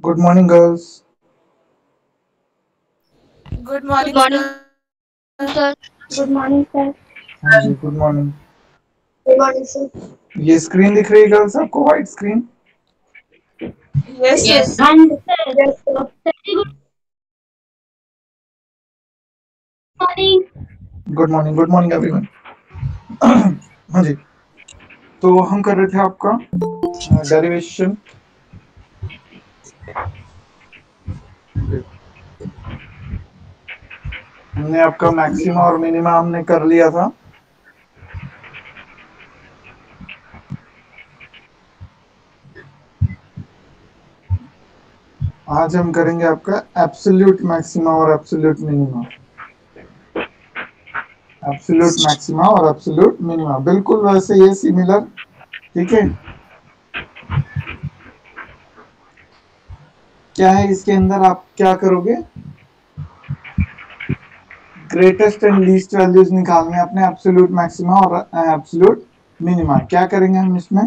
Good morning, girls. Good Good morning, morning, sir. sir. Good morning, sir. हाँ जी, good morning. Good morning, sir. ये screen दिख रही है गर्ल्स आपको, white screen? Yes, sir. Yes, And sir, yes, sir. very good morning. Good morning everyone. हाँ जी, तो हम कर रहे थे आपका डेरिवेशन। हमने आपका मैक्सिमा और मिनिमा हमने कर लिया था। आज हम करेंगे आपका एब्सोल्यूट मैक्सिमा और एब्सोल्यूट मिनिमा। एब्सोल्यूट मैक्सिमा और एब्सोल्यूट मिनिमा बिल्कुल वैसे ही सिमिलर। ठीक है, क्या है इसके अंदर, आप क्या करोगे? ग्रेटेस्ट एंड लीस्ट वैल्यूज निकालने अपने एब्सोल्यूट मैक्सिमा और एब्सोल्यूट मिनिमा। क्या करेंगे हम इसमें?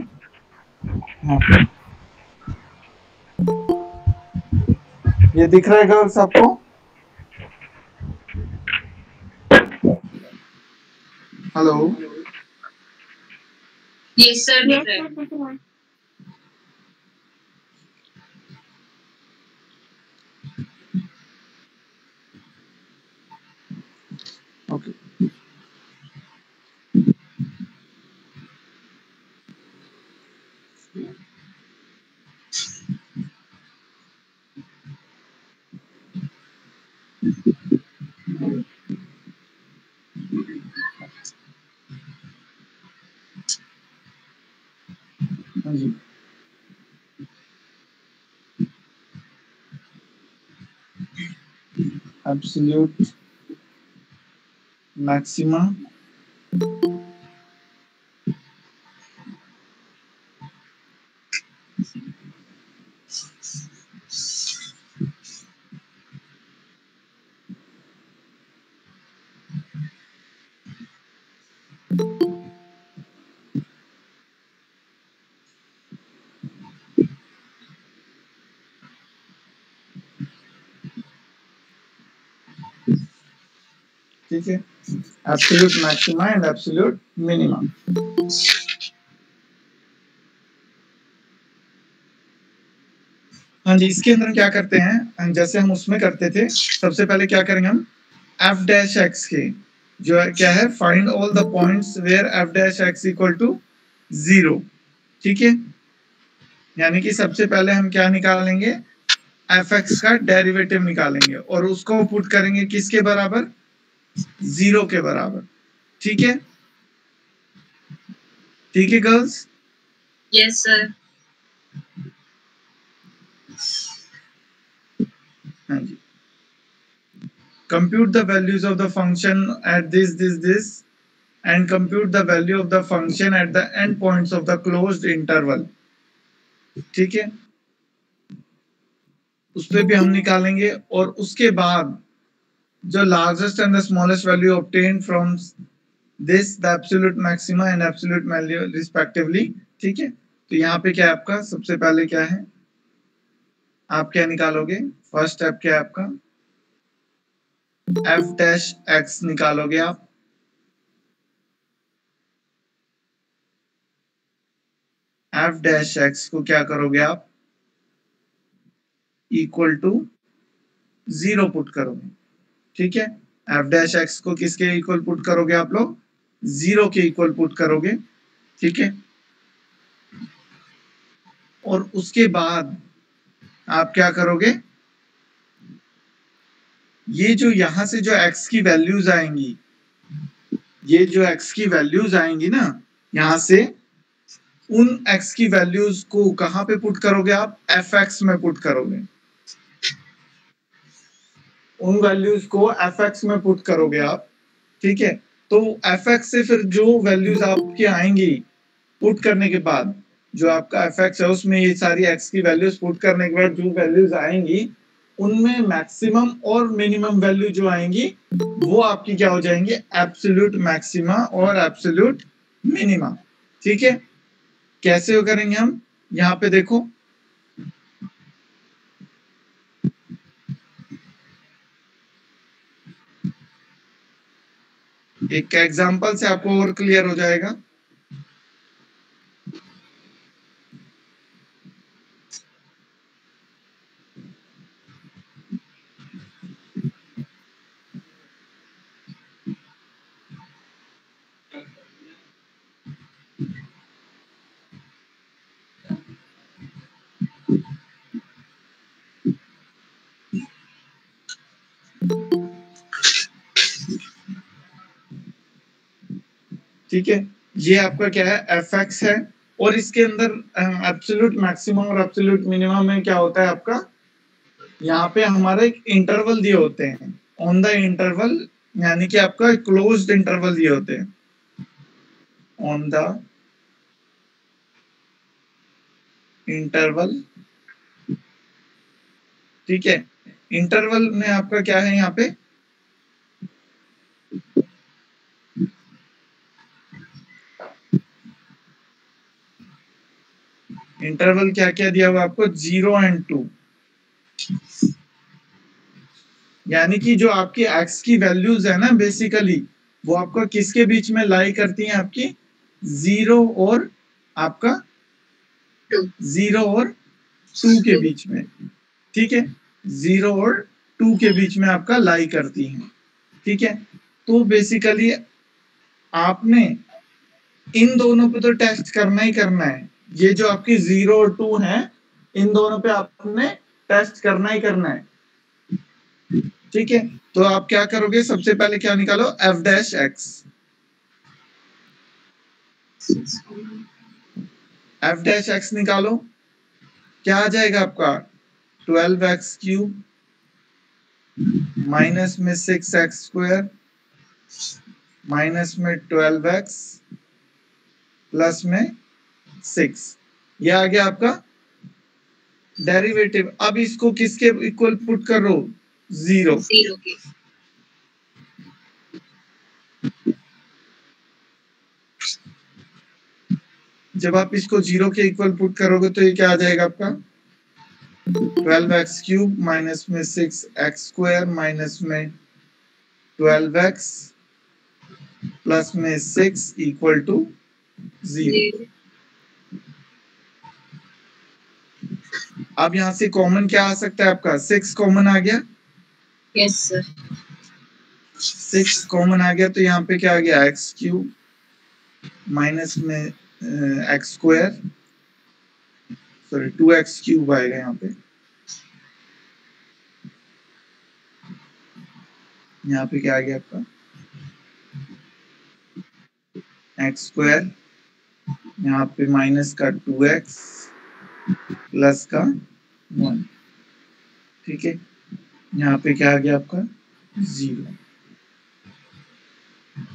ये दिख रहा है गर्ल्स आपको? Hello, Yes, sir. Yes, sir. This one. Okay. हाँ जी, एब्सोल्यूट मैक्सिमा ठीक है, absolute maxima and absolute minima. हाँ जी, इसके अंदर हम क्या करते हैं, जैसे हम उसमें करते थे, सबसे पहले क्या करेंगे हम एफ डैश एक्स के जो है क्या है, find all the points where F dash x equal to 0। ठीक है, यानी कि सबसे पहले हम क्या निकालेंगे, एफ एक्स का डेरिवेटिव निकालेंगे और उसको पुट करेंगे किसके बराबर, 0 के बराबर। ठीक है, ठीक है गर्ल्स? Yes, sir. हाँ जी, compute the values of the function at this and compute the value of the function at the end points of the closed interval। ठीक है, उस पे भी हम निकालेंगे और उसके बाद जो largest and the smallest value obtained from this the absolute maxima and absolute value respectively. ठीक है, तो यहाँ पे क्या है आपका, सबसे पहले क्या है, आप क्या निकालोगे, फर्स्ट स्टेप क्या है आपका, एफ डैश एक्स निकालोगे आप। एफ डैश एक्स को क्या करोगे आप, इक्वल टू 0 पुट करोगे। ठीक है, एफ डैश एक्स को किसके इक्वल पुट करोगे आप लोग, 0 के इक्वल पुट करोगे। ठीक है, और उसके बाद आप क्या करोगे, ये जो यहां से जो x की वैल्यूज आएंगी, ये जो x की वैल्यूज आएंगी ना, यहां से उन x की वैल्यूज को कहां पे पुट करोगे आप, fx में पुट करोगे। उन वैल्यूज को fx में पुट करोगे आप। ठीक है, तो fx से फिर जो वैल्यूज आपकी आएंगी पुट करने के बाद, जो आपका fx है उसमें ये सारी x की वैल्यूज पुट करने के बाद जो वैल्यूज आएंगी, उनमें मैक्सिमम और मिनिमम वैल्यू जो आएंगी वो आपकी क्या हो जाएंगी, एब्सोल्यूट मैक्सिमा और एब्सोल्यूट मिनिमा। ठीक है, कैसे करेंगे हम, यहाँ पे देखो, एक एग्जांपल से आपको और क्लियर हो जाएगा। ठीक है, ये आपका क्या है, fx है। और इसके अंदर एब्सोल्यूट मैक्सिमम और एब्सोल्यूट मिनिमम में क्या होता है आपका, यहाँ पे हमारे इंटरवल दिए होते हैं ऑन द इंटरवल, यानी कि आपका क्लोज्ड इंटरवल दिए होते हैं ऑन द इंटरवल। ठीक है, इंटरवल में आपका क्या है यहाँ पे, इंटरवल क्या क्या दिया हुआ आपको, 0 एंड 2। यानी कि जो आपकी x की वैल्यूज है ना बेसिकली, वो आपका किसके बीच में लाई करती हैं, आपकी 0 और आपका 0 और 2 के बीच में। ठीक है, 0 और 2 के बीच में आपका लाई करती हैं। ठीक है, तो बेसिकली आपने इन दोनों पे तो टेस्ट करना ही करना है। ये जो आपकी 0 और 2 है, इन दोनों पे आपने टेस्ट करना ही करना है। ठीक है, तो आप क्या करोगे, सबसे पहले क्या निकालो, f dash x। f dash x निकालो, क्या आ जाएगा आपका, 12x क्यूब माइनस में 6x स्क्वायर माइनस में 12x प्लस में 6। ये आ गया आपका डेरिवेटिव। अब इसको किसके इक्वल पुट करो, 0 के। जब आप इसको 0 के इक्वल पुट करोगे तो ये क्या आ जाएगा आपका, 12x क्यूब माइनस में 6x स्क्वायर माइनस में 12x प्लस में 6 इक्वल टू 0। अब यहां से कॉमन क्या आ सकता है आपका, 6 कॉमन आ गया। Yes sir. 6 कॉमन आ गया तो यहाँ पे क्या आ गया, x क्यूब माइनस में x square, sorry 2x cube आएगा यहाँ पे। यहाँ पे क्या आ गया आपका, x स्क्वायर, यहाँ पे माइनस का 2x प्लस का 1। ठीक है, यहाँ पे क्या आ गया आपका, 0।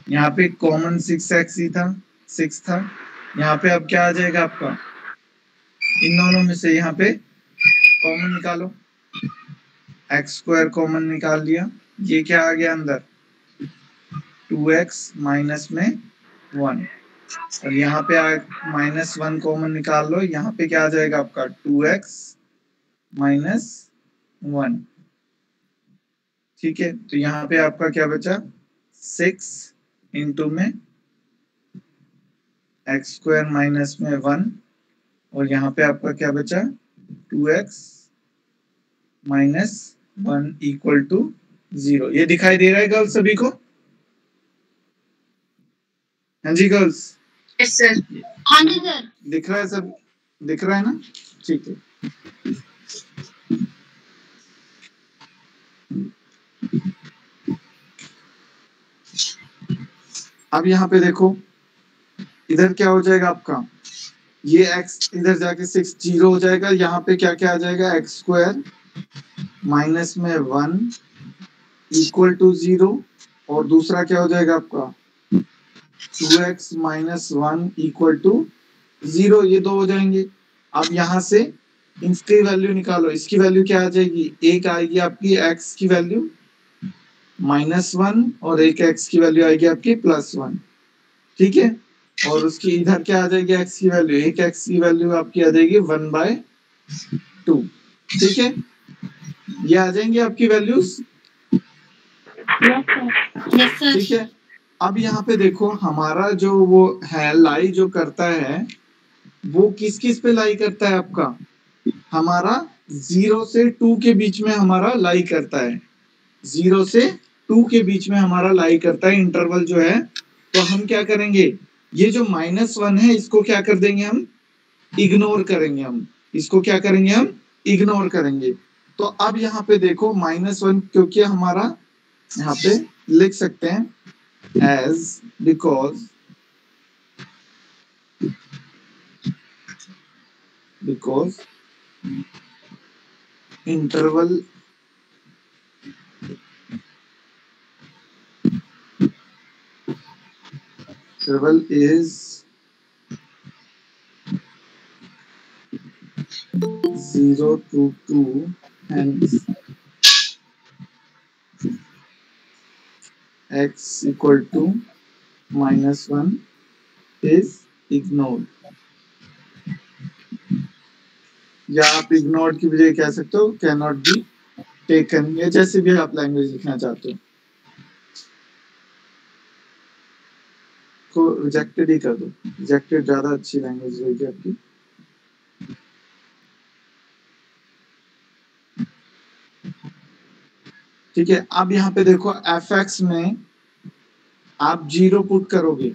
यहाँ पे कॉमन 6x ही था, 6 था। यहाँ पे अब क्या आ जाएगा आपका, इन दोनों में से यहाँ पे कॉमन निकालो, x स्क्वायर कॉमन निकाल लिया, ये क्या आ गया अंदर, 2x माइनस में 1। और यहाँ पे माइनस 1 कॉमन निकाल लो, यहाँ पे क्या आ जाएगा आपका, 2x माइनस 1। ठीक है, तो यहाँ पे आपका क्या बचा, 6 इंटू में x स्क्वायर माइनस में 1, और यहाँ पे आपका क्या बचा, 2x माइनस 1 इक्वल टू 0। ये दिखाई दे रहा है गर्ल्स सभी को? हाँ जी गर्ल्स, यस सर। हाँ जी सर। दिख रहा है, सब दिख रहा है ना? ठीक है, अब यहाँ पे देखो, इधर क्या हो जाएगा आपका, ये x इधर जाके 6 0 हो जाएगा। यहाँ पे क्या क्या आ जाएगा, x स्क्वायर माइनस में 1 इक्वल टू 0, और दूसरा क्या हो जाएगा आपका, 2x माइनस 1 इक्वल टू 0। ये दो हो जाएंगे। अब यहाँ से इसकी वैल्यू निकालो, इसकी वैल्यू क्या आ जाएगी, एक आएगी आपकी x की वैल्यू -1, और एक x की वैल्यू आएगी आपकी +1। ठीक है, और उसकी इधर क्या आ जाएगी, x की वैल्यू, एक x की वैल्यू आपकी आ जाएगी 1/2। ठीक है, ये आ जाएंगे आपकी वैल्यूज। Yes sir. ठीक है, अब यहाँ पे देखो हमारा जो वो है लाई जो करता है वो किस किस पे लाई करता है आपका, हमारा 0 से 2 के बीच में हमारा लाई करता है, 0 से 2 के बीच में हमारा लाई करता है इंटरवल जो है। तो हम क्या करेंगे, ये जो -1 है इसको क्या कर देंगे हम, इग्नोर करेंगे हम, इसको क्या करेंगे हम, इग्नोर करेंगे। तो अब यहाँ पे देखो -1 क्योंकि हमारा यहाँ पे लिख सकते हैं as because interval is 0 to 2, hence x equal to -1 is ignored, या आप इग्नोर्ड की बजाय कह सकते हो कैन नॉट बी टेकन, या जैसे भी आप लैंग्वेज लिखना चाहते हो, को रिजेक्टेड ही कर दो, रिजेक्टेड ज्यादा अच्छी लैंग्वेज रहेगी आपकी। ठीक है, अब यहाँ पे देखो fx में आप 0 पुट करोगे,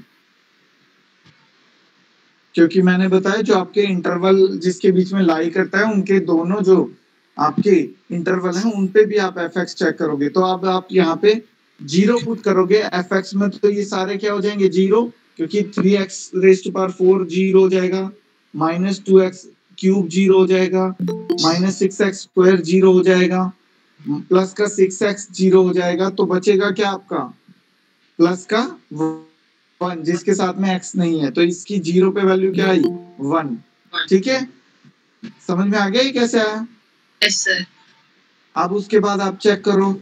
क्योंकि मैंने बताया जो आपके इंटरवल जिसके बीच में लाई करता है उनके दोनों जो आपके इंटरवल हैं उन पे भी आप fx चेक करोगे। तो अब आप यहाँ पे 0 पुट करोगे fx में, तो ये सारे क्या हो जाएंगे 0, क्योंकि 3x रेज़ टू पावर 4 0 हो जाएगा, -2x क्यूब 0 हो जाएगा, -6x स्क्वायर 0 हो जाएगा, प्लस का 6x 0 हो जाएगा। तो बचेगा क्या आपका, प्लस का 1 जिसके साथ में x नहीं है, तो इसकी 0 पे वैल्यू क्या आई 1। ठीक है, समझ में आ गया ये कैसे आया? Yes sir. अब उसके बाद आप चेक करो,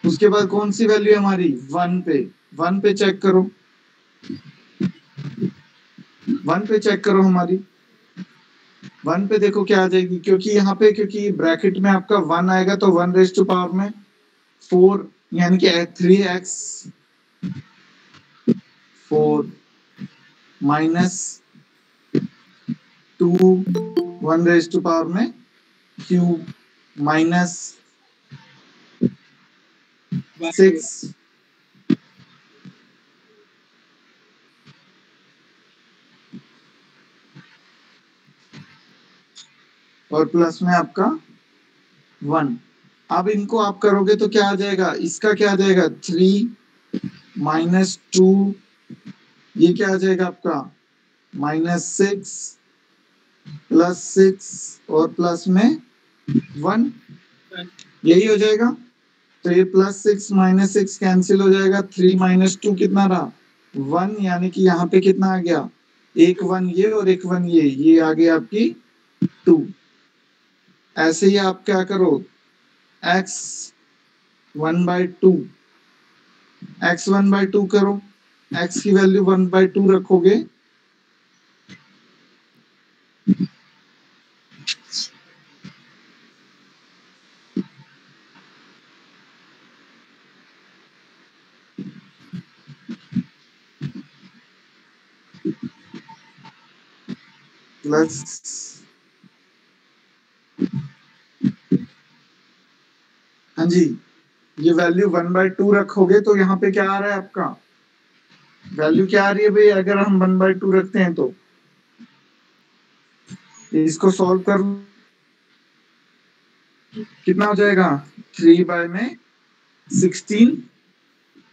उसके बाद कौन सी वैल्यू है हमारी 1 पे चेक करो, 1 पे चेक करो हमारी 1 पे देखो क्या आ जाएगी, क्योंकि यहाँ पे क्योंकि ब्रैकेट में आपका 1 आएगा तो 1 रेज़ टू पावर में 4 यानी कि 3x 4 -2 1 रेज़ टू पावर में क्यूब -6 और प्लस में आपका 1। अब इनको आप करोगे तो क्या आ जाएगा, इसका क्या आ जाएगा 3 -2, ये क्या आ जाएगा आपका -6 +6 और प्लस में 1, यही हो जाएगा। तो ये +6 -6 कैंसिल हो जाएगा, 3 -2 कितना रहा 1, यानी कि यहाँ पे कितना आ गया, एक 1 ये और एक 1 ये आ गई आपकी 2। ऐसे ही आप क्या करो x 1/2 करो, x की वैल्यू 1/2 रखोगे, प्लस, हाँ जी, ये वैल्यू 1/2 रखोगे तो यहाँ पे क्या आ रहा है आपका, वैल्यू क्या आ रही है भाई, अगर हम 1/2 रखते हैं तो इसको सॉल्व कर कितना हो जाएगा 3/16,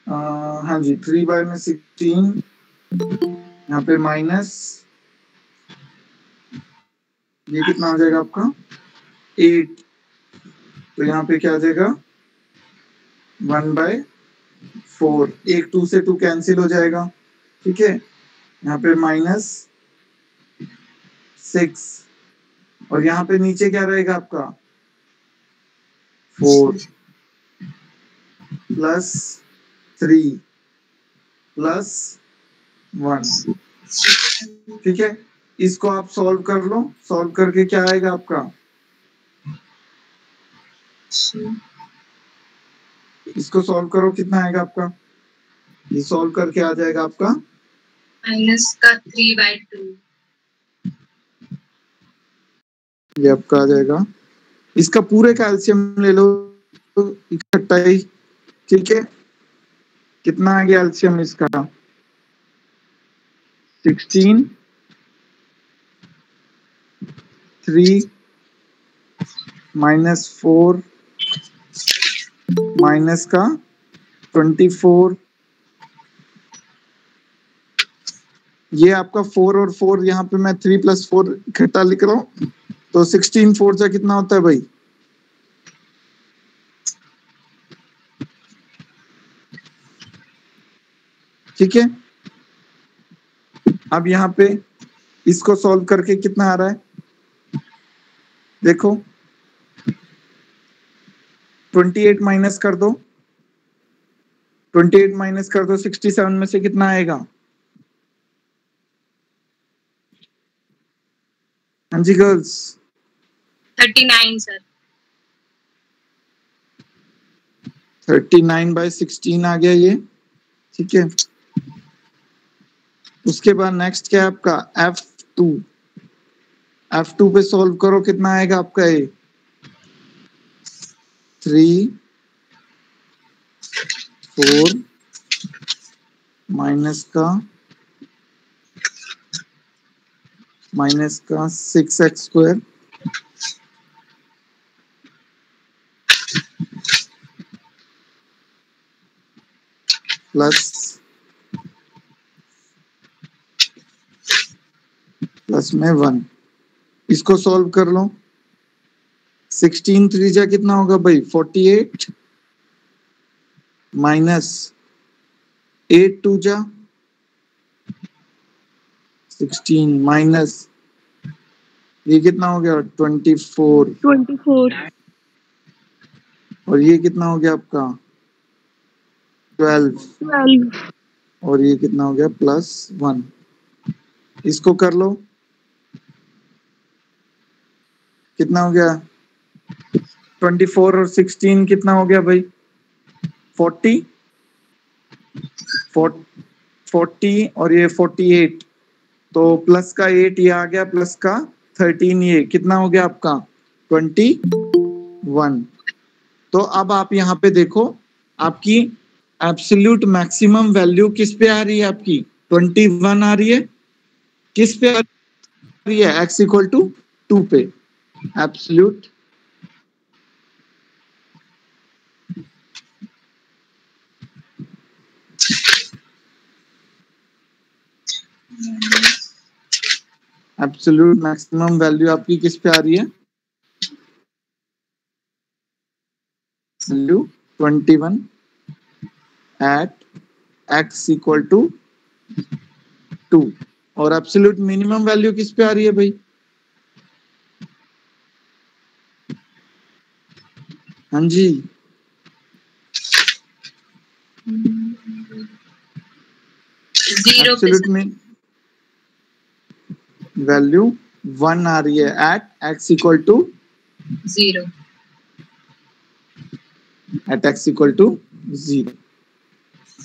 हाँ जी 3/16, यहाँ पे माइनस, ये कितना हो जाएगा आपका 8, तो यहाँ पे क्या आ जाएगा 1/4, एक 2 से 2 कैंसिल हो जाएगा। ठीक है, यहाँ पे -6 और यहाँ पे नीचे क्या रहेगा आपका 4 +3 +1। ठीक है, इसको आप सॉल्व कर लो, सॉल्व करके क्या आएगा आपका, इसको सॉल्व करो कितना आएगा आपका ये सॉल्व करके आ जाएगा आपका माइनस का 3/2। ये आपका आ जाएगा, इसका पूरे का एलसीएम ले लो इकट्ठा ही, ठीक है। कितना आ गया एलसीएम इसका? 16, 3 माइनस 4 माइनस का 24, ये आपका 4 और 4, यहाँ पे मैं 3 + 4 इकट्ठा लिख रहा हूँ, तो 16 4 से कितना होता है भाई? ठीक है। अब यहाँ पे इसको सॉल्व करके कितना आ रहा है देखो, 28 माइनस कर दो, 28 माइनस कर दो 67 में से कितना आएगा? हाँ जी गर्ल्स, 39 सर। 39/16 आ गया ये, ठीक है। उसके बाद नेक्स्ट क्या है आपका? F2, F2 पे सॉल्व करो, कितना आएगा आपका? ये 3 4 माइनस का 6x² प्लस में 1, इसको सॉल्व कर लो। 16 3 जा कितना होगा भाई? 48 माइनस 8 2 जा 16 माइनस ये कितना हो गया? 24 और ये कितना हो गया आपका? 12 और ये कितना हो गया? +1, इसको कर लो, कितना हो गया? 24 और 16 कितना हो गया भाई? 40 और ये 48, तो प्लस का 8 ये आ गया, प्लस का 13 ये कितना हो गया आपका? 21। तो अब आप यहाँ पे देखो, आपकी एब्सोल्यूट मैक्सिमम वैल्यू किस पे आ रही है? आपकी 21 आ रही है। किस पे आ रही है? x = 2 पे। एब्सोल्यूट एब्सोल्यूट मैक्सिमम वैल्यू आपकी किस पे आ रही है? Value 21 at x = 2। और एब्सोल्यूट मिनिमम वैल्यू किस पे आ रही है भाई? हाँ जी, एब्सोल्यूट में वैल्यू 1 आ रही है एट x = 0। Eight x = 0।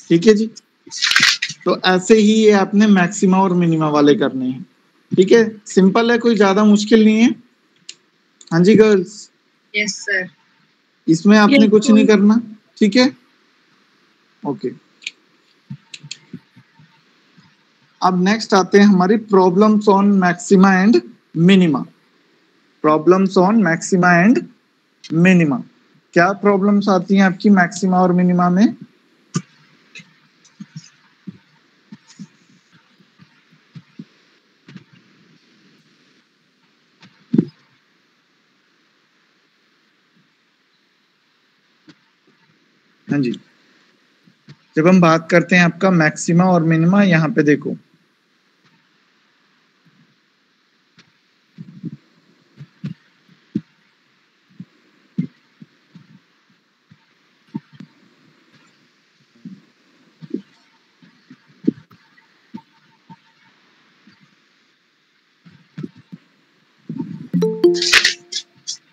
ठीक है जी। तो ऐसे ही ये आपने मैक्सिमा और मिनिमा वाले करने हैं। ठीक है, सिंपल है, कोई ज्यादा मुश्किल नहीं है। हाँ जी गर्ल्स, यस सर। इसमें आपने कुछ नहीं करना। ठीक है, ओके। अब नेक्स्ट आते हैं हमारी problems on maxima and minima. Problems on maxima and minima. क्या प्रॉब्लम्स आती हैं आपकी मैक्सिमा और मिनिमा में? हाँ जी, जब हम बात करते हैं आपका मैक्सिमा और मिनिमा, यहाँ पे देखो,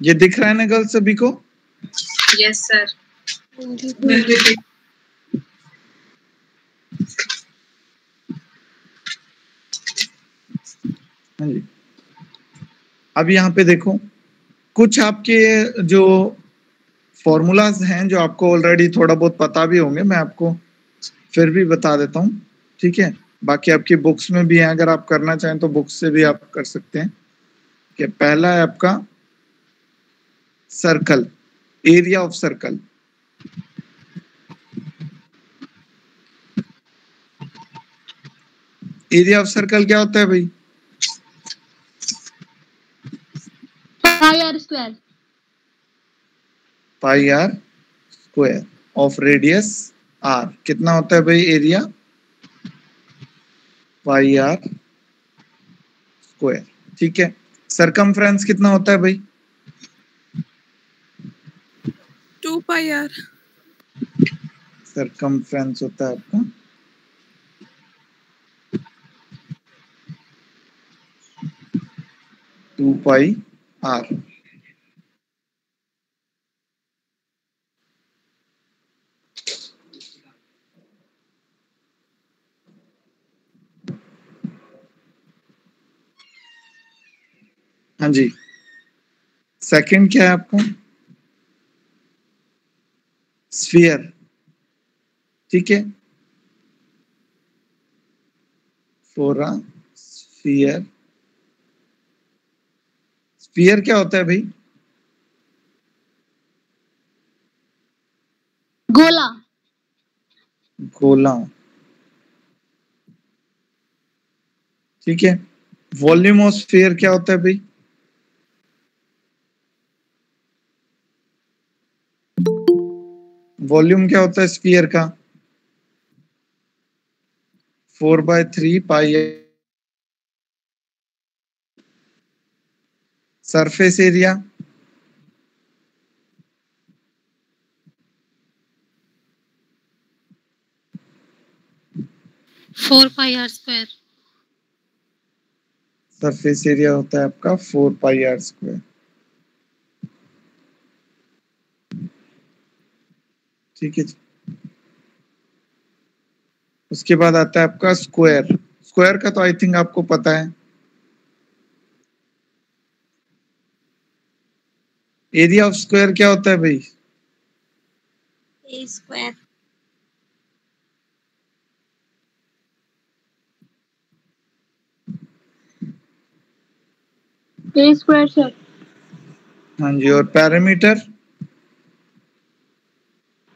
ये दिख रहा है ना गर्ल्स सभी को? Yes sir. हाँ जी। अब यहाँ पे देखो कुछ आपके जो फॉर्मूलाज हैं जो आपको ऑलरेडी थोड़ा बहुत पता भी होंगे, मैं आपको फिर भी बता देता हूँ, ठीक है। बाकी आपकी बुक्स में भी है, अगर आप करना चाहें तो बुक्स से भी आप कर सकते हैं। कि पहला है आपका circle, area of circle. Area of circle क्या होता है भाई? Pi r square. Pi r square of radius r. कितना होता है भाई एरिया? पाई आर स्क्वायर, ठीक है। सरकमफ्रेंस कितना होता है भाई? 2 pi r. सरकमफ्रेंस होता है आपका 2 पाई आर। हाँ जी। सेकंड क्या है आपका? स्फीयर, ठीक है। फोरा स्फीयर। स्फीयर क्या होता है भाई? गोला। गोला, ठीक है। वॉल्यूम ऑफ स्फीयर क्या होता है भाई? वॉल्यूम क्या होता है स्फीयर का? 4/3 pi. Surface area? 4 pi r square. Surface area होता है आपका 4 पाई आर स्क्वायर, ठीक है जी। उसके बाद आता है आपका स्क्वायर। स्क्वायर का तो आई थिंक आपको पता है। एरिया ऑफ स्क्वायर क्या होता है भाई? ए स्क्वायर। ए स्क्वायर सर। हाँ जी। और पैरामीटर?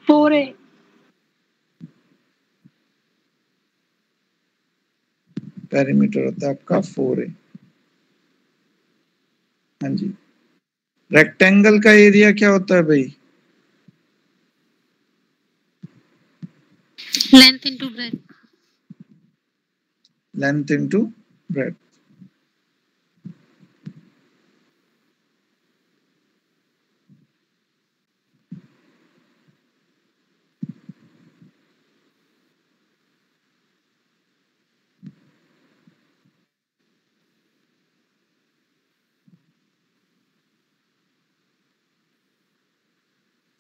4a। पैरामीटर होता है आपका 4a। हाँ जी। रेक्टेंगल का एरिया क्या होता है भाई? Length into breadth. Length into breadth,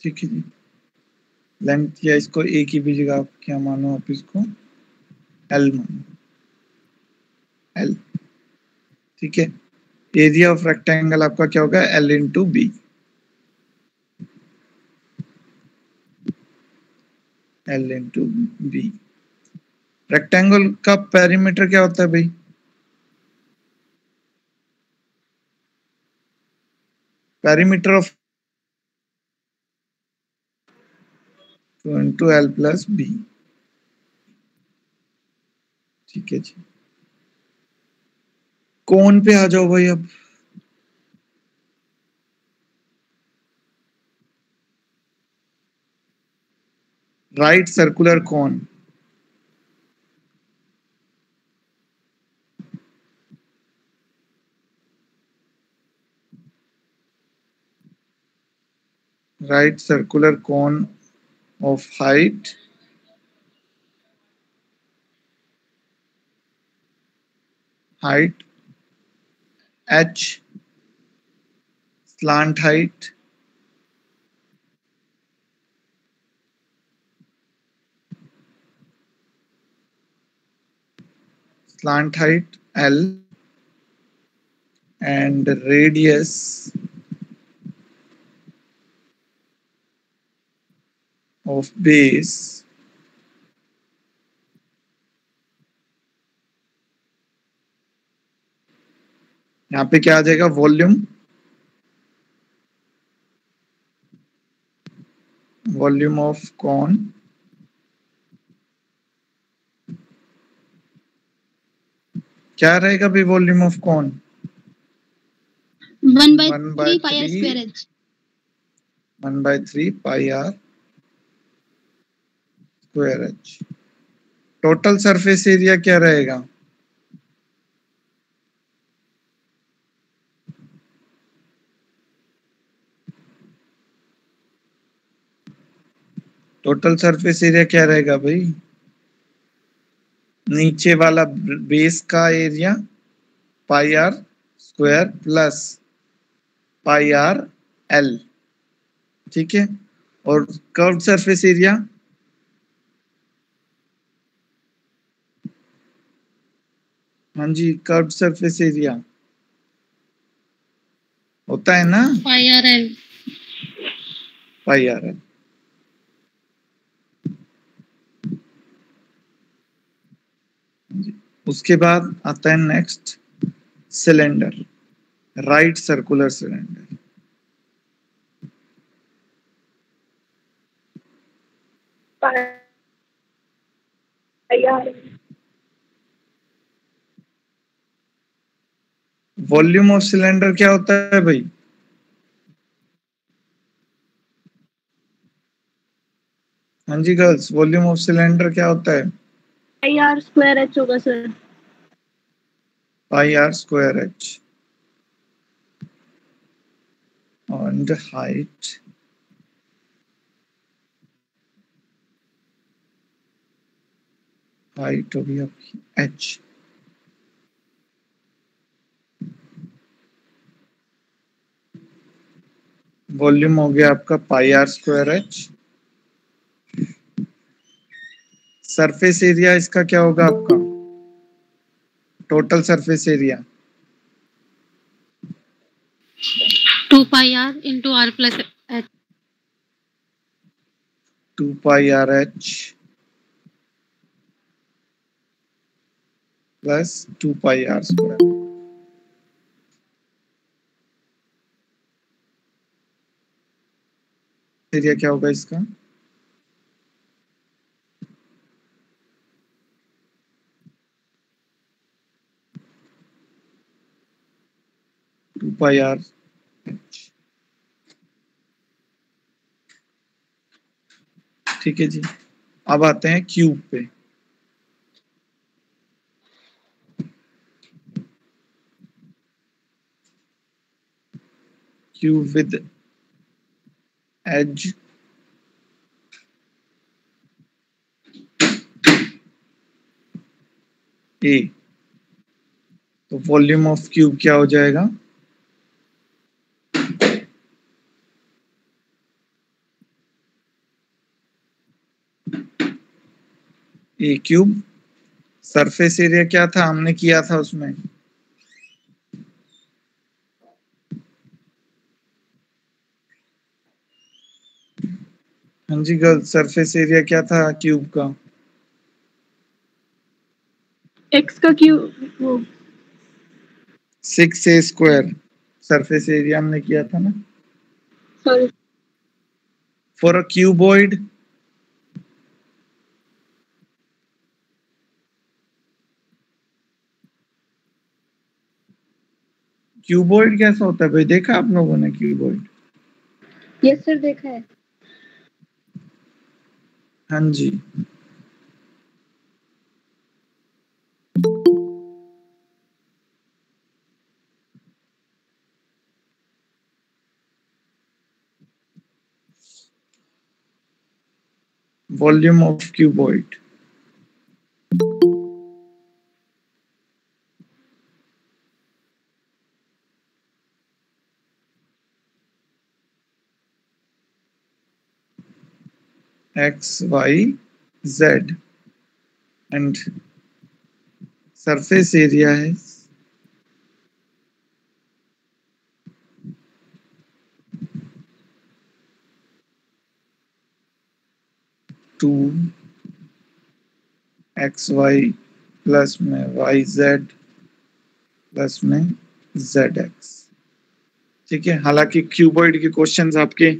ठीक है जी। लेंथ या इसको ए की भी जगह आप क्या मानो, आप इसको एल मानो, एल, ठीक है। एरिया ऑफ रेक्टेंगल आपका क्या होगा? L into B, L into B. Rectangle का पेरीमीटर क्या होता है भाई? Perimeter of into L plus B, ठीक है जी। कोन पे आ जाओ भाई अब। Right circular cone, right circular cone of height h, slant height l, and radius of base यहाँ पे क्या आ जाएगा, वॉल्यूम ऑफ कॉन क्या रहेगा भाई, volume of cone 1/3 pi r square h. 1/3 pi r square h. Total surface area क्या रहेगा, total surface area क्या रहेगा भाई, नीचे वाला बेस का area pi r square plus pi r l, ठीक है। और कर्व सरफेस एरिया हाँ जी, कर्व सरफेस एरिया होता है ना, pi r l. Pi r l. उसके बाद आता है next cylinder, right circular cylinder. Volume of cylinder क्या होता है भाई, हाँ जी गर्ल्स, वॉल्यूम ऑफ सिलेंडर क्या होता है, पाई r square h होगा sir. Pi r square h and height हो गया h, वॉल्यूम हो गया आपका pi r square h, surface area इसका क्या होगा आपका, total surface area 2 pi r into r plus h. 2 pi r h plus 2 pi r square. Area क्या होगा इसका, टू पाई आर एच, ठीक है जी। अब आते हैं क्यूब पे, क्यूब विद एज ए, तो वॉल्यूम ऑफ क्यूब क्या हो जाएगा, ए क्यूब। सरफेस एरिया क्या था हमने किया था उसमें, हाँ जी गर्ल्स, सरफेस एरिया क्या था क्यूब का, x का क्यूब वो 6a स्क्वायर, सरफेस एरिया हमने किया था ना, sorry for a cuboid cuboid कैसा होता है भाई, देखा आप लोगों ने क्यूबॉइड, यस सर देखा है। हाँ जी, volume of cuboid x y z and surface area है 2xy प्लस में yz प्लस में zx। ठीक है, हालांकि क्यूबॉइड के क्वेश्चंस आपके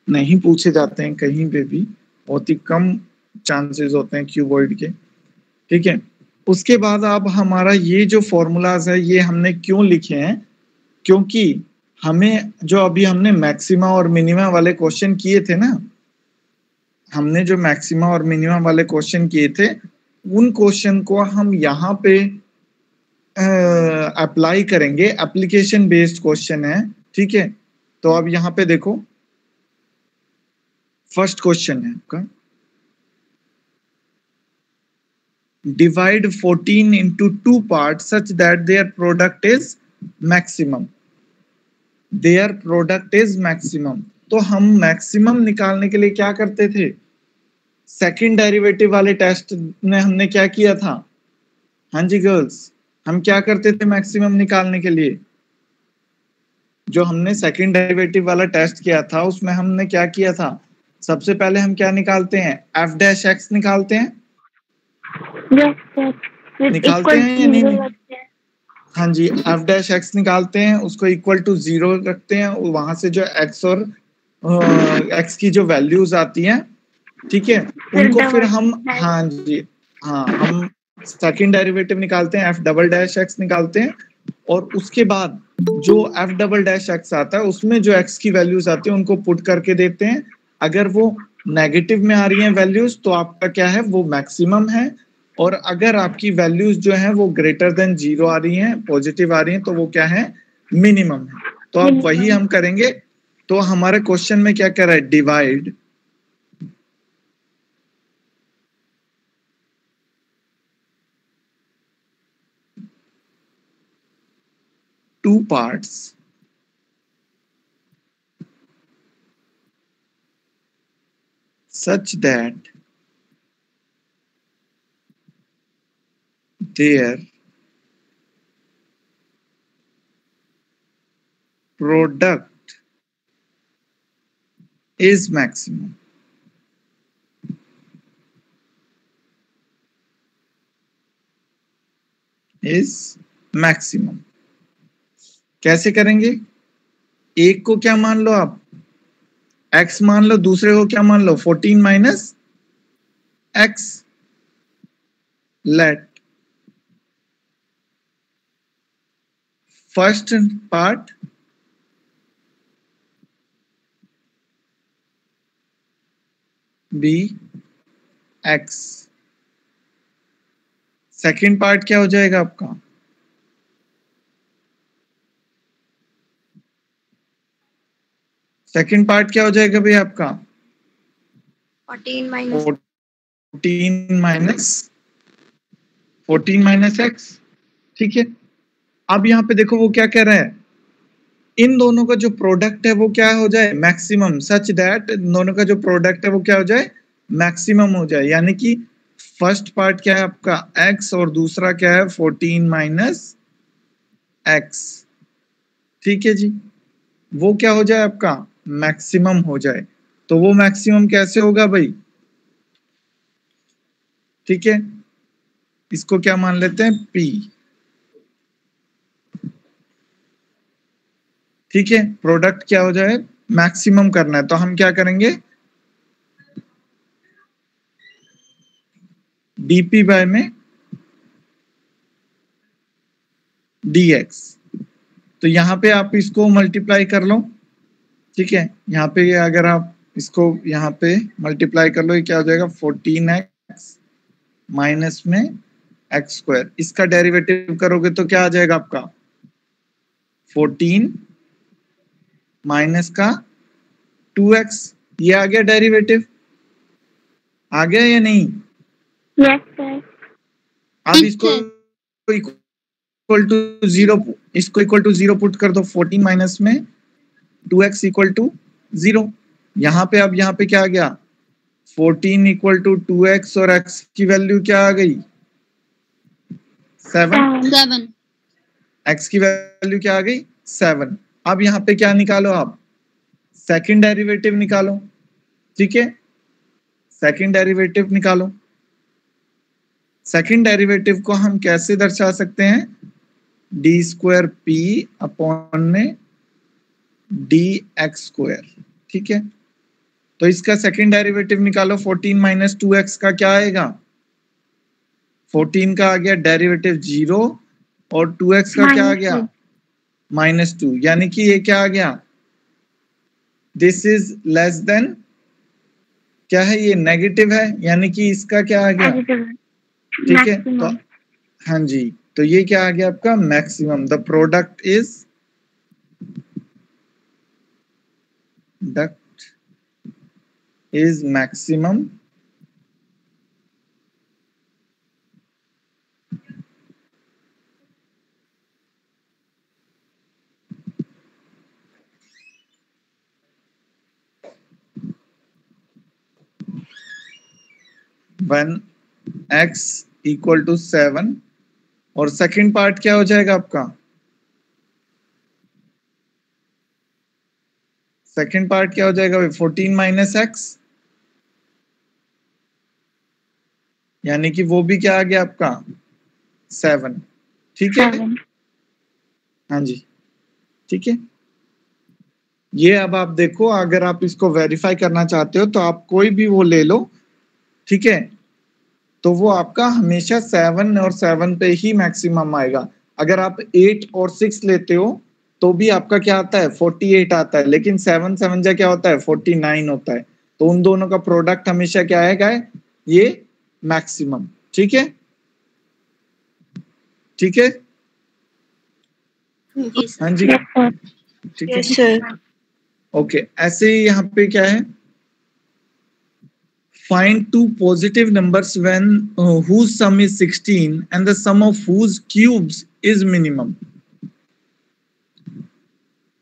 नहीं पूछे जाते हैं कहीं पे भी, बहुत ही कम चांसेस होते हैं क्यूबॉइड के। ठीक है, उसके बाद अब हमारा ये जो फॉर्मूलाज है ये हमने क्यों लिखे हैं, क्योंकि हमें जो अभी हमने मैक्सिमा और मिनिमा वाले क्वेश्चन किए थे ना, हमने जो मैक्सिमा और मिनिमा वाले क्वेश्चन किए थे उन क्वेश्चन को हम यहाँ पे अप्लाई करेंगे, एप्लीकेशन बेस्ड क्वेश्चन है। ठीक है, तो अब यहाँ पे देखो फर्स्ट क्वेश्चन है आपका, divide 14 into 2 parts such that their product is maximum, their product is maximum। तो हम मैक्सिमम निकालने के लिए क्या करते थे, सेकंड डेरिवेटिव वाले टेस्ट में हमने क्या किया था, हाँ जी गर्ल्स, हम क्या करते थे मैक्सिमम निकालने के लिए, जो हमने सेकंड डेरिवेटिव वाला टेस्ट किया था उसमें हमने क्या किया था, सबसे पहले हम क्या निकालते हैं, एफ डैश एक्स निकालते हैं, निकालते हैं या नहीं? हाँ जी, एफ डैश एक्स निकालते हैं, उसको इक्वल टू 0 रखते हैं, वहां से जो एक्स और एक्स की जो वैल्यूज आती हैं, ठीक है, उनको फिर हम, हाँ जी हाँ, हम सेकंड डेरिवेटिव निकालते हैं, एफ डबल डैश एक्स निकालते हैं, और उसके बाद जो एफ डबल डैश एक्स आता है उसमें जो एक्स की वैल्यूज आती है उनको पुट करके देते हैं। अगर वो नेगेटिव में आ रही हैं वैल्यूज तो आपका क्या है, वो मैक्सिमम है, और अगर आपकी वैल्यूज जो है वो ग्रेटर देन 0 आ रही हैं, पॉजिटिव आ रही हैं, तो वो क्या है, मिनिमम है। तो अब वही हम करेंगे। तो हमारे क्वेश्चन में क्या कर रहा है, divide two parts such that their product is maximum, is maximum। कैसे करेंगे, एक को क्या मान लो आप, x मान लो, दूसरे को क्या मान लो, 14 minus x। Let first part be x, second part क्या हो जाएगा आपका, सेकेंड पार्ट क्या हो जाएगा भाई आपका, 14 माइनस x। ठीक है, अब यहाँ पे देखो वो क्या कह रहा है, इन दोनों का जो प्रोडक्ट है वो क्या हो जाए, मैक्सिमम, सच दैट दोनों का जो प्रोडक्ट है वो क्या हो जाए, मैक्सिमम हो जाए। यानी कि फर्स्ट पार्ट क्या है आपका x और दूसरा क्या है 14 माइनस x। ठीक है जी, वो क्या हो जाए आपका, मैक्सिमम हो जाए। तो वो मैक्सिमम कैसे होगा भाई, ठीक है, इसको क्या मान लेते हैं, P। ठीक है, प्रोडक्ट क्या हो जाए, मैक्सिमम करना है, तो हम क्या करेंगे, dp बाय में dx। तो यहाँ पे आप इसको मल्टीप्लाई कर लो। ठीक है, यहाँ पे अगर आप इसको यहाँ पे मल्टीप्लाई कर लो, ये क्या हो जाएगा, 14x माइनस में x स्क्वायर, इसका डेरिवेटिव करोगे तो क्या आ जाएगा आपका, 14 माइनस का 2x, ये आ गया डेरिवेटिव, आ गया या नहीं? Yes sir. अब इसको इक्वल टू 0, इसको इक्वल टू 0 पुट कर दो, 14 माइनस में 2x इक्वल टू 0। यहाँ पे अब यहाँ पे क्या आ गया, 14 इक्वल टू 2x और x की वैल्यू क्या आ गई, 7। x की वैल्यू क्या आ गई, 7। अब यहाँ पे क्या निकालो आप, सेकंड डेरिवेटिव निकालो। ठीक है, सेकंड डेरिवेटिव निकालो। सेकंड डेरिवेटिव को हम कैसे दर्शा सकते हैं? डी स्क्वायर पी अपॉन में डी एक्स स्क्वायर। ठीक है, तो इसका सेकंड डेरिवेटिव निकालो। 14 माइनस 2x का क्या आएगा? 14 का आ गया डेरिवेटिव 0 और 2x का क्या आ गया? -2, यानी कि ये क्या आ गया? दिस इज लेस देन, क्या है ये? नेगेटिव है, यानी कि इसका क्या आ गया? ठीक है, तो हाँ जी, तो ये क्या आ गया आपका? Maximum. The product is maximum when x equal to 7। और सेकंड पार्ट क्या हो जाएगा आपका? सेकंड पार्ट क्या हो जाएगा भाई? 14 माइनस एक्स, यानी कि वो भी क्या आ गया आपका? 7। ठीक है, हाँ जी, ठीक है। ये अब आप देखो, अगर आप इसको वेरीफाई करना चाहते हो तो आप कोई भी वो ले लो, ठीक है, तो वो आपका हमेशा 7 और 7 पे ही मैक्सिमम आएगा। अगर आप 8 और 6 लेते हो तो भी आपका क्या आता है? 48 आता है, लेकिन 7 7 जा क्या होता है? 49 होता है। तो उन दोनों का प्रोडक्ट हमेशा क्या आएगा? ये मैक्सिमम। ठीक है, ठीक है, हाँ जी, ठीक है, ओके। ऐसे ही यहाँ पे क्या है? Find two positive numbers when whose sum is 16 and the sum of whose cubes is minimum.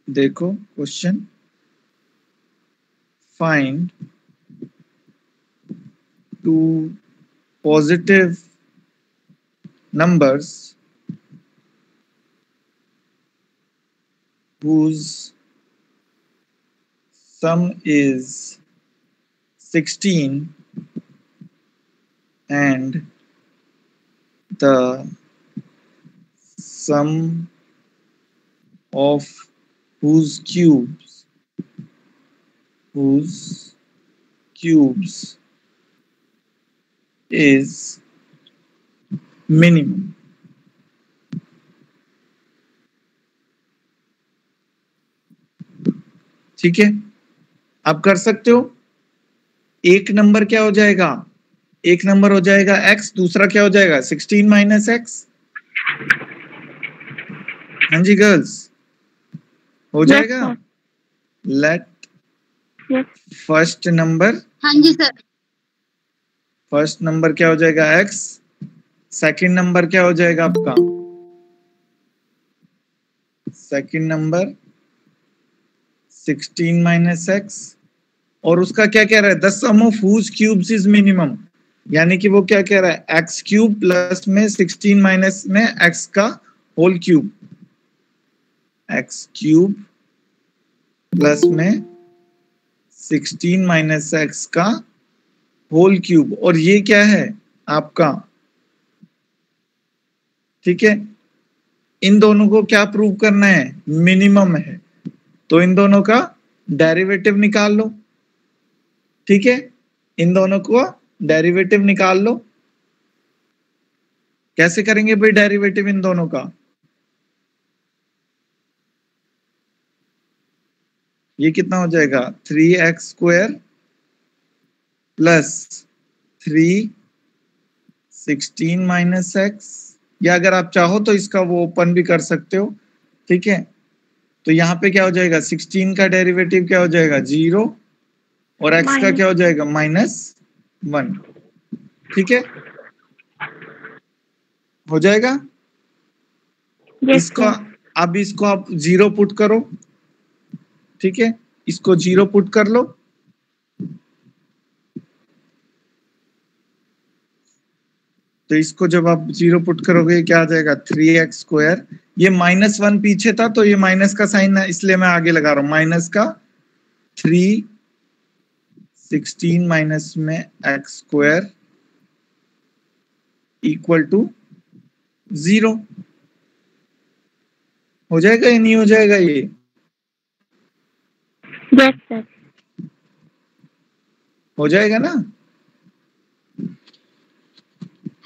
देखो question, find two positive numbers whose sum is 16 and the sum of whose cubes is minimum. ठीक है, आप कर सकते हो। एक number क्या हो जाएगा? एक नंबर हो जाएगा x, दूसरा क्या हो जाएगा? 16 माइनस एक्स। हाँ जी गर्ल्स, हो जाएगा। लेट फर्स्ट नंबर, हाँ जी सर। फर्स्ट नंबर क्या हो जाएगा? x। सेकंड नंबर क्या हो जाएगा आपका? Second number 16 minus x. और उसका क्या कह रहा है? The sum of whose cubes is minimum, यानी कि वो क्या कह रहा है? एक्स क्यूब प्लस में 16 माइनस में एक्स का whole cube, x cube plus में 16 माइनस एक्स का होल क्यूब। और ये क्या है आपका? ठीक है, इन दोनों को क्या प्रूव करना है? मिनिमम है, तो इन दोनों का डेरिवेटिव निकाल लो। ठीक है, इन दोनों को डेरिवेटिव निकाल लो। कैसे करेंगे भाई डेरिवेटिव इन दोनों का? ये कितना हो जाएगा? 3x square plus 3 16 minus x, या अगर आप चाहो तो इसका वो ओपन भी कर सकते हो। ठीक है, तो यहाँ पे क्या हो जाएगा? 16 का डेरिवेटिव क्या हो जाएगा? 0, और x का क्या हो जाएगा? -1। ठीक है, हो जाएगा। इसको अब इसको आप 0 पुट करो। ठीक है, इसको 0 पुट कर लो। तो इसको जब आप 0 पुट करोगे क्या आ जाएगा? 3x square. ये -1 पीछे था तो ये माइनस का साइन है, इसलिए मैं आगे लगा रहा हूं। माइनस का 3 16 माइनस में एक्स स्क्वायर इक्वल टू 0 हो जाएगा या नहीं हो जाएगा ये? Yes, sir. हो जाएगा ना?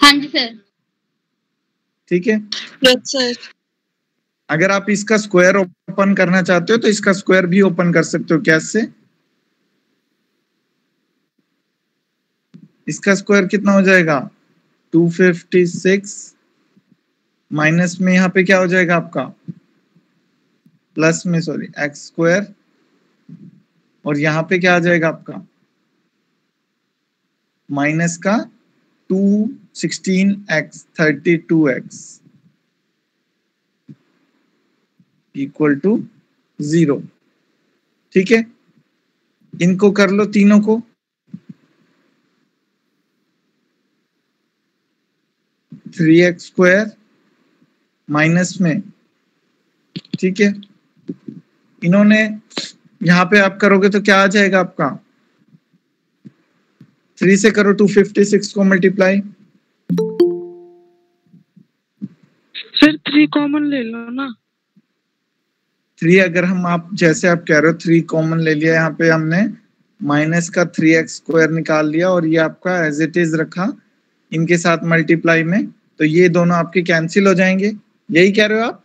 हाँ जी सर। ठीक है। Yes sir. अगर आप इसका स्क्वायर ओपन करना चाहते हो तो इसका स्क्वायर भी ओपन कर सकते हो कैसे? इसका स्क्वायर कितना हो जाएगा? 256 माइनस में यहाँ पे क्या हो जाएगा आपका? प्लस में सॉरी एक्स स्क्वायर, और यहाँ पे क्या आ जाएगा आपका? माइनस का 216x 32x इक्वल टू 0। ठीक है, इनको कर लो तीनों को। 3x स्क्वायर माइनस में, ठीक है, इन्होंने यहाँ पे आप करोगे तो क्या आ जाएगा आपका? 3 से करो 256 को मल्टीप्लाई। फिर 3 कॉमन ले लो ना। 3 अगर हम आप जैसे आप कह रहे हो 3 कॉमन ले लिया, यहाँ पे हमने माइनस का 3x स्क्वायर निकाल लिया और ये आपका एज इट इज रखा इनके साथ मल्टीप्लाई में, तो ये दोनों आपके कैंसिल हो जाएंगे। यही कह रहे हो आप?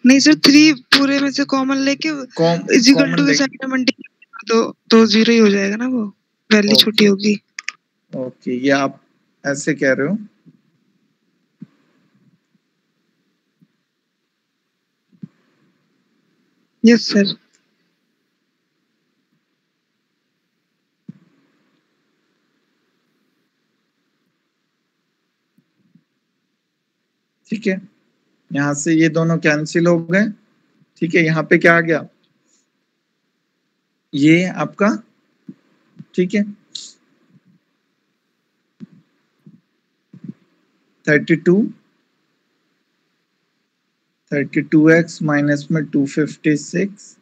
नहीं सर, 3 पूरे में से कॉमन लेके इक्वल टू के साथ मल्टीप्लाई कर दो तो 0 ही हो जाएगा ना, वो वैल्यू छोटी होगी। ओके, ये आप ऐसे कह रहे हो। Yes sir. ठीक है, यहां से ये दोनों कैंसिल हो गए। ठीक है, यहाँ पे क्या आ गया? ये आपका, ठीक है, 32x माइनस में 256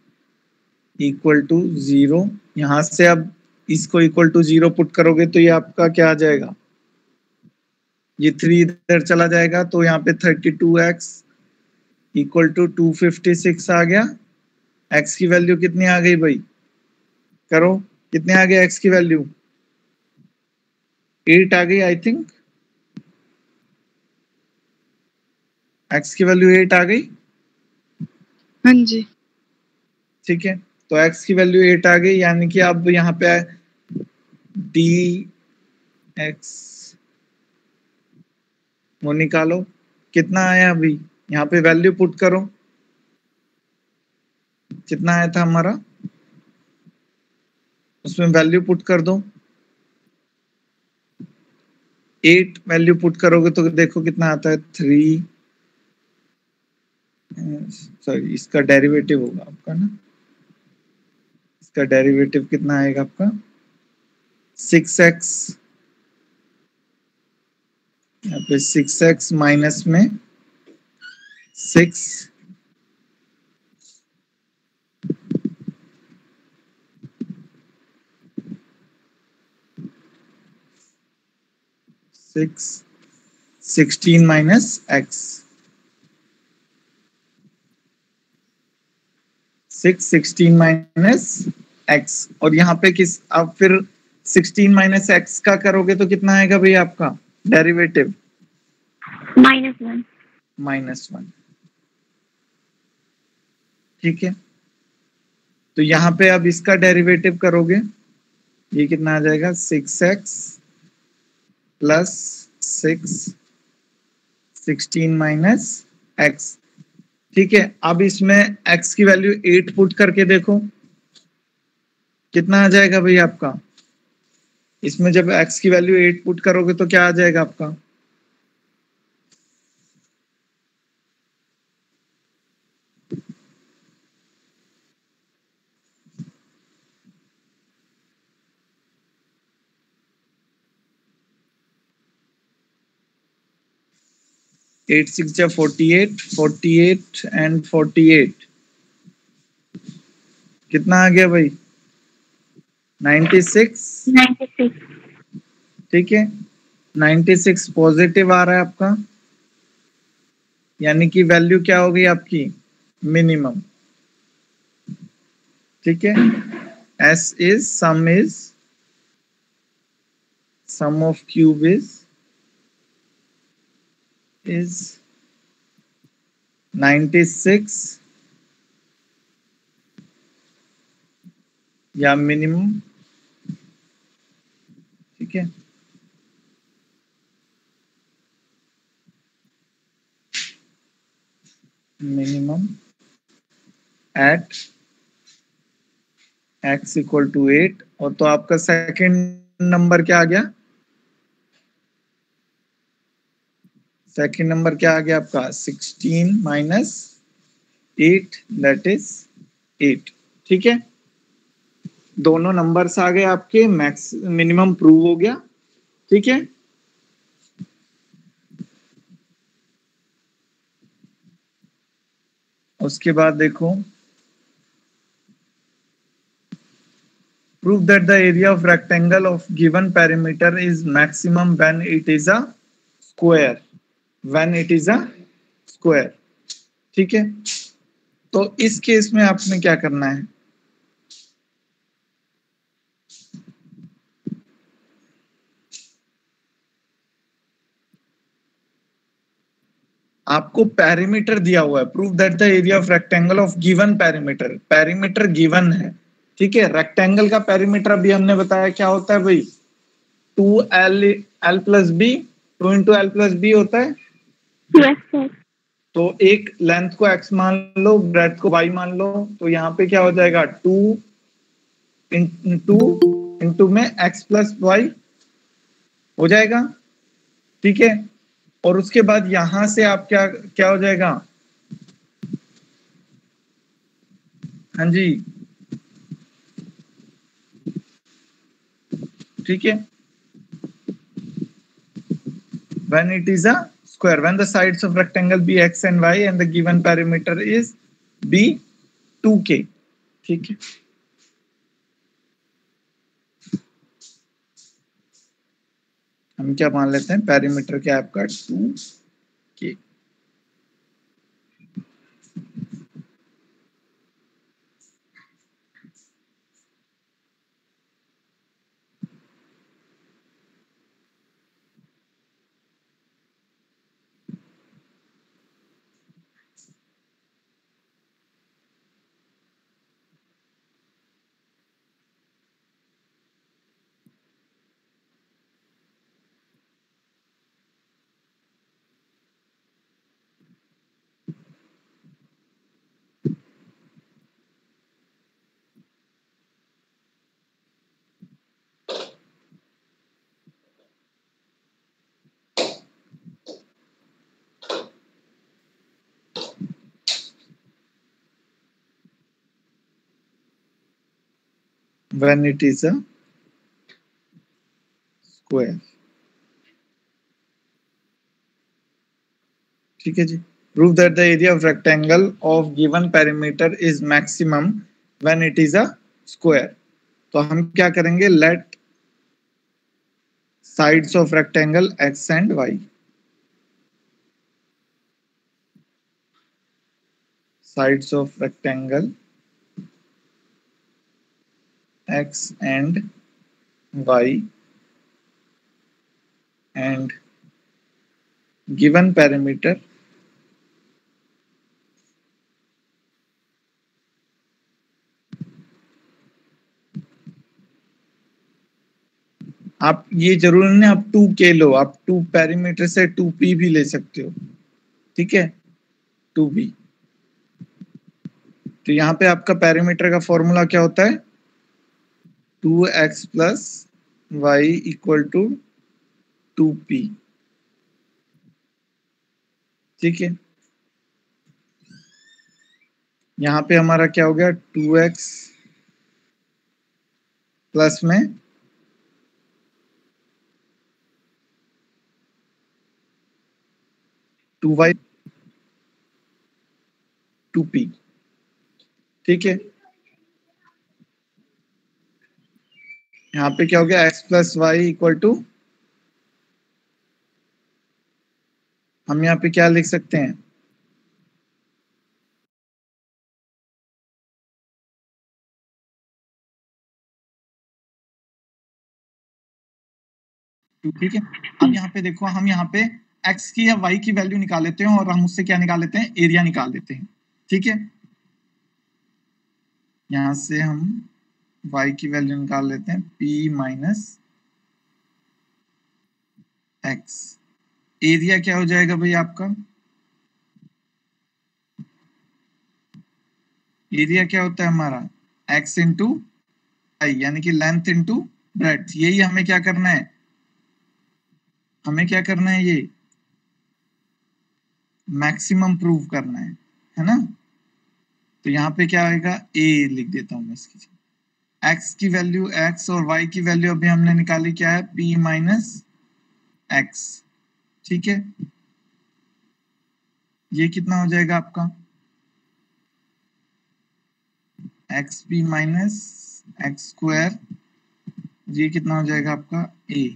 इक्वल टू 0। यहां से अब इसको इक्वल टू 0 पुट करोगे तो ये आपका क्या आ जाएगा? ये 3 इधर चला जाएगा तो यहाँ पे 32x इक्वल टू 256 आ गया। x की वैल्यू कितनी आ गई भाई? करो, कितने आ गए x की वैल्यू? 8 आ गई आई थिंक। x की वैल्यू 8 आ गई। हाँ जी। ठीक है, तो x की वैल्यू 8 आ गई, यानी कि अब यहाँ पे dx वो निकालो, कितना आया अभी? यहाँ पे वैल्यू पुट करो, कितना आया था हमारा, उसमें वैल्यू पुट कर दो। 8 वैल्यू पुट करोगे तो देखो कितना आता है, 3 सॉरी इसका डेरिवेटिव होगा आपका ना, इसका डेरिवेटिव कितना आएगा आपका? 6x, यहाँ पे 6x माइनस में 6 16 माइनस x 16 माइनस x, और यहाँ पे किस अब फिर 16 माइनस x का करोगे तो कितना आएगा भाई आपका डेरिवेटिव? -1। ठीक है, तो यहाँ पे अब इसका डेरिवेटिव करोगे, ये कितना आ जाएगा? 6x plus 16 minus x। ठीक है, अब इसमें x की वैल्यू 8 पुट करके देखो कितना आ जाएगा भाई आपका? इसमें जब x की वैल्यू 8 पुट करोगे तो क्या आ जाएगा आपका? एट 6 जा 48, 48 एंड 48 कितना आ गया भाई? 96, 96. ठीक है। 96 पॉजिटिव आ रहा है आपका, यानी कि वैल्यू क्या हो गई आपकी, मिनिमम, ठीक है। S is sum of cube is 96 या मिनिमम, ठीक है। Minimum at x equal to 8, और तो आपका सेकंड नंबर क्या आ गया, सेकंड नंबर क्या आ गया आपका, 16 माइनस 8 दैट इज 8, ठीक है। दोनों नंबर्स आ गए आपके, मैक्स मिनिमम प्रूव हो गया, ठीक है। उसके बाद देखो, prove that the area of rectangle of given perimeter is maximum when it is a square, when it is a square, ठीक है। तो इस केस में आपने क्या करना है, आपको पेरीमीटर दिया हुआ है, prove that the area of rectangle of given perimeter, perimeter given है, ठीक है। रेक्टेंगल का पेरीमीटर अभी हमने बताया क्या होता है भाई, 2l plus B, 2 into L plus B होता है। Yes, sir. तो एक लेंथ को x मान लो, ब्रेथ को y मान लो, तो यहाँ पे क्या हो जाएगा, 2 इंटू में x प्लस वाई हो जाएगा, ठीक है। और उसके बाद यहां से आप क्या क्या हो जाएगा, हाँ जी, ठीक है। when it is a square, when the sides of rectangle be x and y and the given perimeter is b 2k, ठीक है। हम क्या मान लेते हैं, पेरीमीटर क्या है आपका 2k। when it is a square, ठीक है जी। Prove that the area of rectangle of given perimeter is maximum when it is a square. तो हम क्या करेंगे, let sides of rectangle x and y, sides of rectangle x and y and given parameter आप ये जरूर नहीं आप 2k लो, आप 2 पेरीमीटर से 2p भी ले सकते हो, ठीक है, 2b। तो यहाँ पे आपका पेरीमीटर का फॉर्मूला क्या होता है, 2x plus y equal to 2p, ठीक है। यहाँ पे हमारा क्या हो गया, 2x प्लस में 2y 2p, ठीक है। यहाँ पे क्या हो गया, x plus y equal to, हम यहाँ पे क्या लिख सकते हैं, ठीक है। अब यहाँ पे देखो, हम यहाँ पे x की या y की वैल्यू निकाल लेते हैं और हम उससे क्या निकाल लेते हैं, एरिया निकाल लेते हैं, ठीक है। यहाँ से हम y की वैल्यू निकाल लेते हैं, p माइनस x, एरिया क्या हो जाएगा भाई आपका, एरिया क्या होता है हमारा, x इंटू आई, यानी कि लेंथ इंटू ब्रेड्थ। यही हमें क्या करना है, हमें क्या करना है, ये मैक्सिमम प्रूव करना है ना। तो यहाँ पे क्या आएगा, a लिख देता हूं मैं इसकी जगह। x की वैल्यू, x और y की वैल्यू अभी हमने निकाली, क्या है, p माइनस x, ठीक है। ये कितना हो जाएगा आपका, xp माइनस एक्स स्क्वायर, ये कितना हो जाएगा आपका a।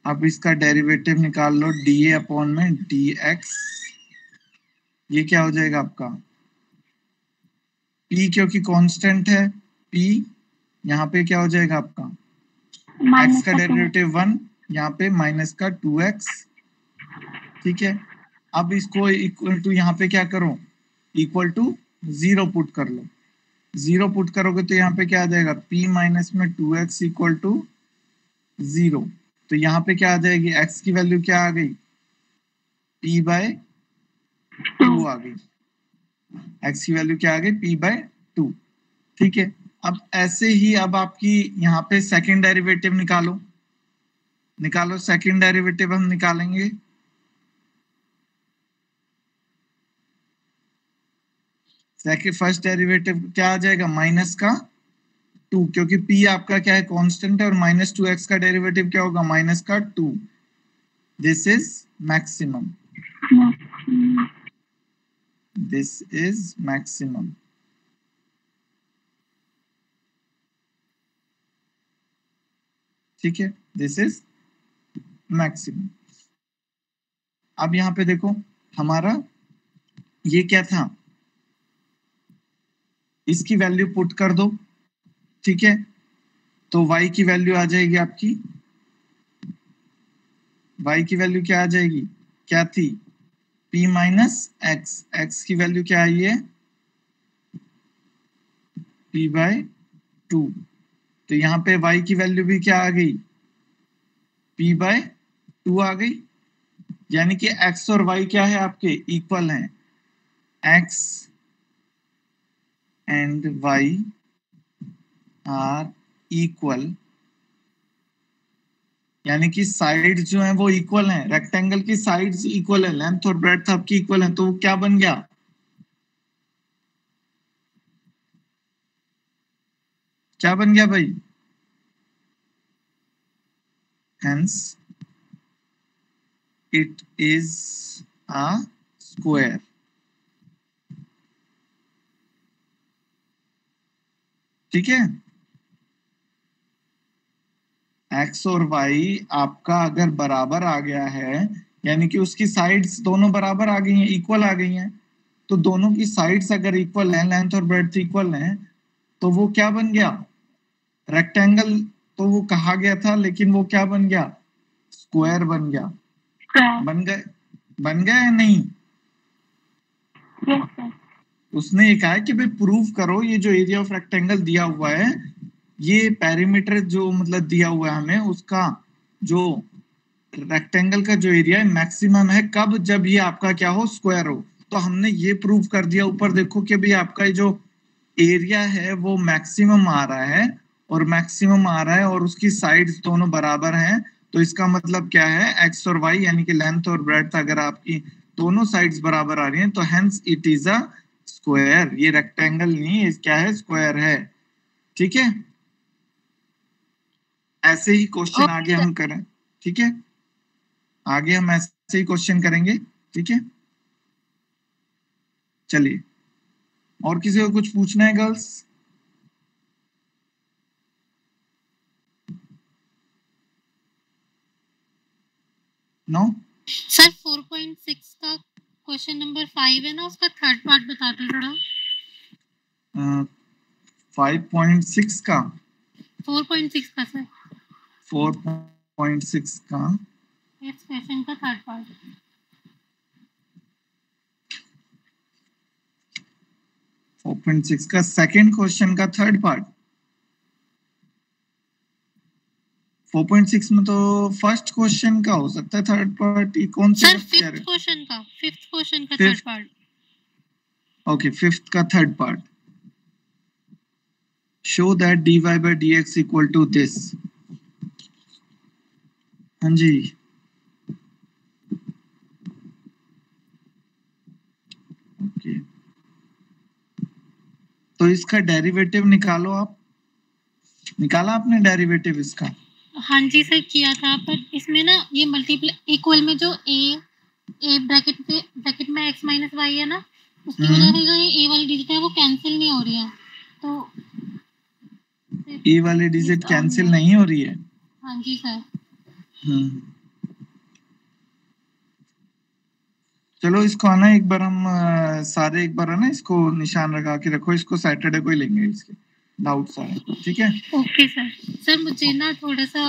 अब इसका डेरिवेटिव निकाल लो, dA अपॉन में dx, ये क्या हो जाएगा आपका, p क्योंकि कांस्टेंट है, p यहाँ पे क्या हो जाएगा आपका, x का डेरिवेटिव 1, यहाँ पे माइनस का 2x, ठीक है। अब इसको इक्वल टू यहाँ पे क्या करो, इक्वल टू 0 पुट कर लो, 0 पुट करोगे तो यहाँ पे क्या आ जाएगा, p माइनस में 2x इक्वल टू 0। तो यहाँ पे क्या आ जाएगी, x की वैल्यू क्या आ गई, p बाय 2 आ गई, x की वैल्यू क्या आ गई, p बाय 2, ठीक है। अब ऐसे ही अब आपकी यहाँ पे सेकंड डेरिवेटिव निकालो, निकालो सेकंड डेरिवेटिव हम निकालेंगे, सेकंड फर्स्ट डेरिवेटिव क्या आ जाएगा, माइनस का 2, क्योंकि p आपका क्या है, कांस्टेंट है, और माइनस 2x का डेरिवेटिव क्या होगा, माइनस का 2, this is maximum, this is maximum, ठीक है, दिस इज मैक्सिमम। अब यहाँ पे देखो हमारा ये क्या था, इसकी वैल्यू पुट कर दो, ठीक है। तो y की वैल्यू आ जाएगी आपकी, y की वैल्यू क्या आ जाएगी, क्या थी, p माइनस एक्स, x की वैल्यू क्या आई है, p बाय 2। तो यहाँ पे y की वैल्यू भी क्या आ गई, p बाय 2 आ गई, यानी कि x और y क्या है आपके, इक्वल हैं, x and y are equal, यानी कि साइड्स जो हैं वो इक्वल हैं, रेक्टेंगल की साइड्स इक्वल है, लेंथ और ब्रेड्थ आपकी इक्वल है, तो वो क्या बन गया, क्या बन गया भाई, hence it is a square, ठीक है। x और y आपका अगर बराबर आ गया है, यानी कि उसकी साइड्स दोनों बराबर आ गई हैं, इक्वल आ गई हैं, तो दोनों की साइड्स अगर इक्वल हैं, लेंथ और ब्रेड्थ इक्वल हैं, तो वो क्या बन गया, रेक्टेंगल तो वो कहा गया था, लेकिन वो क्या बन गया, स्क्वायर बन गया, बन गए, बन गया या नहीं। Yes, sir. उसने ये कहा है कि भाई प्रूव करो, ये जो एरिया ऑफ रेक्टेंगल दिया हुआ है, ये पेरीमीटर जो मतलब दिया हुआ है हमें, उसका जो रेक्टेंगल का जो एरिया है मैक्सिमम है कब, जब ये आपका क्या हो, स्क्वायर हो। तो हमने ये प्रूव कर दिया, ऊपर देखो कि भाई आपका जो एरिया है वो मैक्सिमम आ रहा है, और मैक्सिमम आ रहा है और उसकी साइड्स दोनों बराबर हैं, तो इसका मतलब क्या है, एक्स और वाई यानी कि लेंथ और ब्रेड्थ अगर आपकी दोनों साइड्स बराबर आ रही हैं, तो hence it is a square, ये रेक्टेंगल नहीं है, क्या है, स्क्वायर है, ठीक है। ऐसे ही क्वेश्चन आगे हम करें, ठीक है, आगे हम ऐसे ही क्वेश्चन करेंगे, ठीक है। चलिए, और किसी को कुछ पूछना है गर्ल्स, नो सर 4.6 का क्वेश्चन नंबर 5 है ना, उसका थर्ड पार्ट बता दो थोड़ा। 5.6 का 4.6 का सर, 4.6 का इस क्वेश्चन का थर्ड पार्ट। 4.6 का सेकंड क्वेश्चन का थर्ड पार्ट। 4.6 में तो फर्स्ट क्वेश्चन का हो सकता है थर्ड पार्ट। कौन सी सर बात कह रहे फिफ्थ क्वेश्चन का हो? Third part. ओके, फिफ्थ का third part. Show that dy by dx equal to this. हाँ जी, ओके, तो इसका डेरिवेटिव निकालो आप। निकाला आपने डेरिवेटिव इसका? हाँ जी सर किया था, पर इसमें ना ये मल्टीप्लाई इक्वल में जो ए ब्रैकेट में x माइनस वाई है ना, उसकी वजह से जो ये ए वाली डिजिट है वो कैंसिल नहीं हो रही है, तो ए वाली डिजिट कैंसिल नहीं हो रही है। हाँ जी सर। चलो इसको आना एक बार हम सारे एक बार है ना इसको निशान लगा के रखो। इसको सैटरडे को ही लेंगे इसके डाउट सारे, ठीक है? Okay sir. सर मुझे ना थोड़ा सा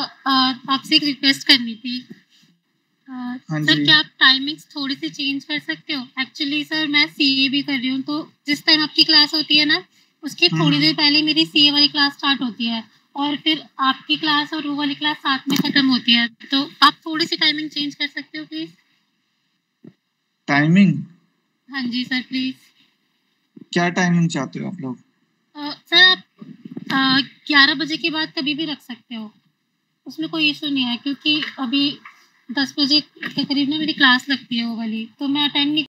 आपसे एक रिक्वेस्ट करनी थी। सर क्या आप टाइमिंग्स थोड़ी सी चेंज कर सकते हो? एक्चुअली सर मैं सीए भी कर रही हूँ, तो जिस टाइम आपकी क्लास होती है ना, उसकी थोड़ी देर पहले मेरी सीए वाली क्लास स्टार्ट होती है, और फिर आपकी क्लास और वो वाली क्लास साथ में खत्म होती है, तो आप थोड़ी सी टाइमिंग चेंज कर सकते हो प्लीज? टाइमिंग? हाँ जी सर प्लीज। क्या टाइमिंग चाहते हो आप लोग? सर आप 11 बजे के बाद कभी भी रख सकते हो, उसमें कोई इशू नहीं है, क्योंकि अभी 10 बजे के करीब ना मेरी क्लास लगती है वो वाली, तो मैं अटेंड नहीं